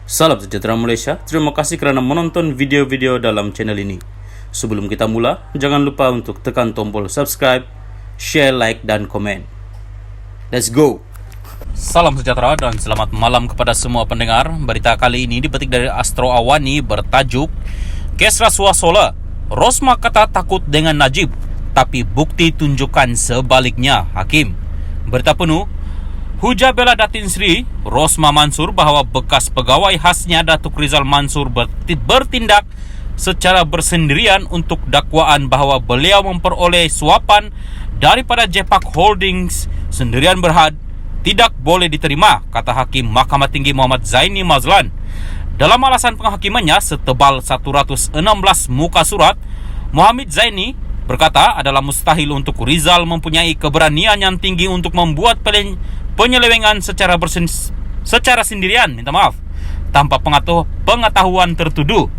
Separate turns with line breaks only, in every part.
Salam sejahtera Malaysia, terima kasih kerana menonton video-video dalam channel ini. Sebelum kita mula, jangan lupa untuk tekan tombol subscribe, share, like, dan komen. Let's go! Salam sejahtera dan selamat malam kepada semua pendengar. Berita kali ini dipetik dari Astro Awani bertajuk Kes Rasuah Solar. Rosmah kata takut dengan Najib, tapi bukti tunjukkan sebaliknya, Hakim. Berita penuh, hujah bela Datin Sri Rosmah Mansur bahawa bekas pegawai khasnya Datuk Rizal Mansur bertindak secara bersendirian untuk dakwaan bahawa beliau memperoleh suapan daripada Jepak Holdings sendirian berhad tidak boleh diterima, kata Hakim Mahkamah Tinggi Muhammad Zaini Mazlan. Dalam alasan penghakimannya setebal 116 muka surat, Muhammad Zaini berkata adalah mustahil untuk Rizal mempunyai keberanian yang tinggi untuk membuat penyelewengan secara sendirian, tanpa pengetahuan tertuduh.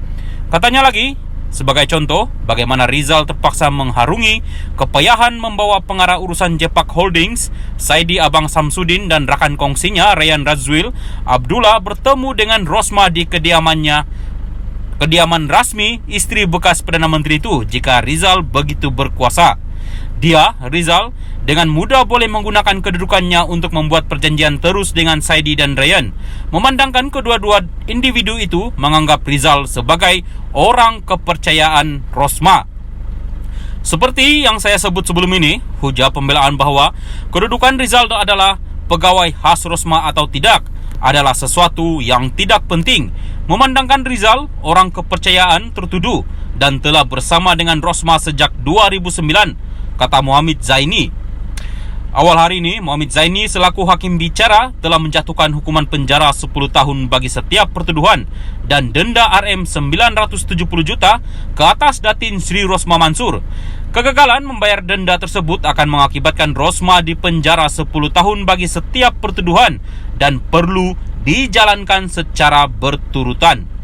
Katanya lagi, sebagai contoh, bagaimana Rizal terpaksa mengharungi kepayahan membawa pengarah urusan Jepak Holdings, Saidi Abang Samsudin dan rakan kongsinya Rayyan Razwil Abdullah bertemu dengan Rosmah di kediaman rasmi isteri bekas Perdana Menteri itu jika Rizal begitu berkuasa. Dia, Rizal, dengan mudah boleh menggunakan kedudukannya untuk membuat perjanjian terus dengan Saidi dan Rayyan. Memandangkan kedua-dua individu itu menganggap Rizal sebagai orang kepercayaan Rosmah. Seperti yang saya sebut sebelum ini, hujah pembelaan bahawa kedudukan Rizal adalah pegawai khas Rosmah atau tidak adalah sesuatu yang tidak penting. Memandangkan Rizal orang kepercayaan tertuduh dan telah bersama dengan Rosmah sejak 2009, kata Muhammad Zaini. Awal hari ini, Muhammad Zaini selaku hakim bicara telah menjatuhkan hukuman penjara 10 tahun bagi setiap pertuduhan dan denda RM970 juta ke atas Datin Sri Rosmah Mansur. Kegagalan membayar denda tersebut akan mengakibatkan Rosmah dipenjara 10 tahun bagi setiap pertuduhan dan perlu dijalankan secara berturutan.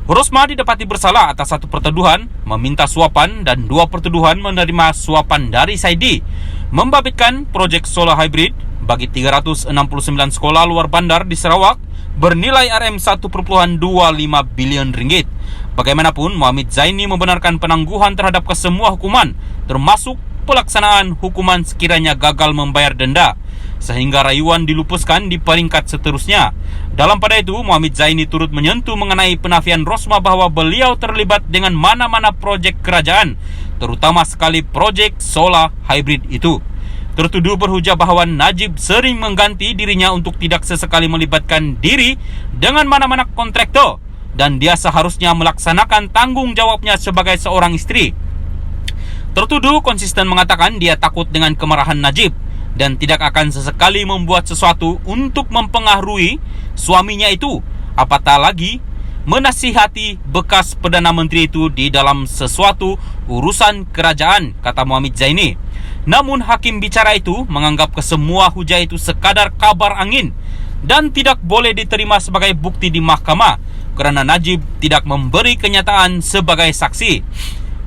Rosmah didapati bersalah atas satu pertuduhan meminta suapan dan dua pertuduhan menerima suapan dari Saidi, membabitkan projek solar hybrid bagi 369 sekolah luar bandar di Sarawak bernilai RM1.25 bilion ringgit. Bagaimanapun, Muhammad Zaini membenarkan penangguhan terhadap kesemua hukuman, termasuk pelaksanaan hukuman sekiranya gagal membayar denda, sehingga rayuan dilupuskan di peringkat seterusnya. Dalam pada itu, Muhammad Zaini turut menyentuh mengenai penafian Rosmah bahawa beliau terlibat dengan mana-mana projek kerajaan, terutama sekali projek solar hybrid itu. Tertuduh berhujah bahawa Najib sering mengganti dirinya untuk tidak sesekali melibatkan diri dengan mana-mana kontraktor dan dia seharusnya melaksanakan tanggung jawabnya sebagai seorang isteri. Tertuduh konsisten mengatakan dia takut dengan kemarahan Najib dan tidak akan sesekali membuat sesuatu untuk mempengaruhi suaminya itu, apatah lagi menasihati bekas Perdana Menteri itu di dalam sesuatu urusan kerajaan, kata Muhammad Zaini. Namun hakim bicara itu menganggap kesemua hujah itu sekadar kabar angin dan tidak boleh diterima sebagai bukti di mahkamah kerana Najib tidak memberi kenyataan sebagai saksi.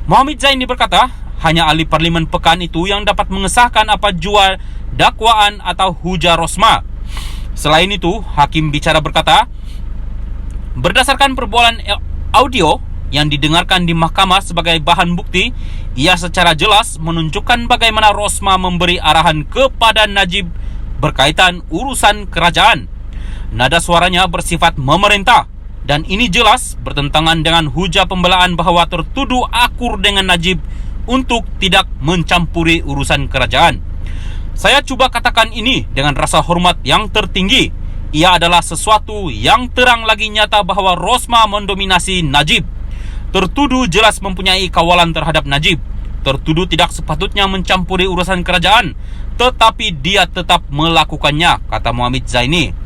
Muhammad Zaini berkata, hanya ahli parlimen pekan itu yang dapat mengesahkan apa jua dakwaan atau hujah Rosmah. Selain itu, hakim bicara berkata, berdasarkan perbualan audio yang didengarkan di mahkamah sebagai bahan bukti, ia secara jelas menunjukkan bagaimana Rosmah memberi arahan kepada Najib berkaitan urusan kerajaan. Nada suaranya bersifat memerintah dan ini jelas bertentangan dengan hujah pembelaan bahawa tertuduh akur dengan Najib untuk tidak mencampuri urusan kerajaan. Saya cuba katakan ini dengan rasa hormat yang tertinggi. Ia adalah sesuatu yang terang lagi nyata bahawa Rosmah mendominasi Najib. Tertuduh jelas mempunyai kawalan terhadap Najib. Tertuduh tidak sepatutnya mencampuri urusan kerajaan, tetapi dia tetap melakukannya, kata Muhammad Zaini.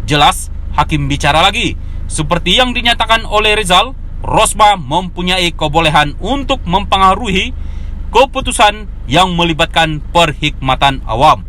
Jelas, hakim bicara lagi. Seperti yang dinyatakan oleh Rizal, Rosmah mempunyai kebolehan untuk mempengaruhi keputusan yang melibatkan perkhidmatan awam.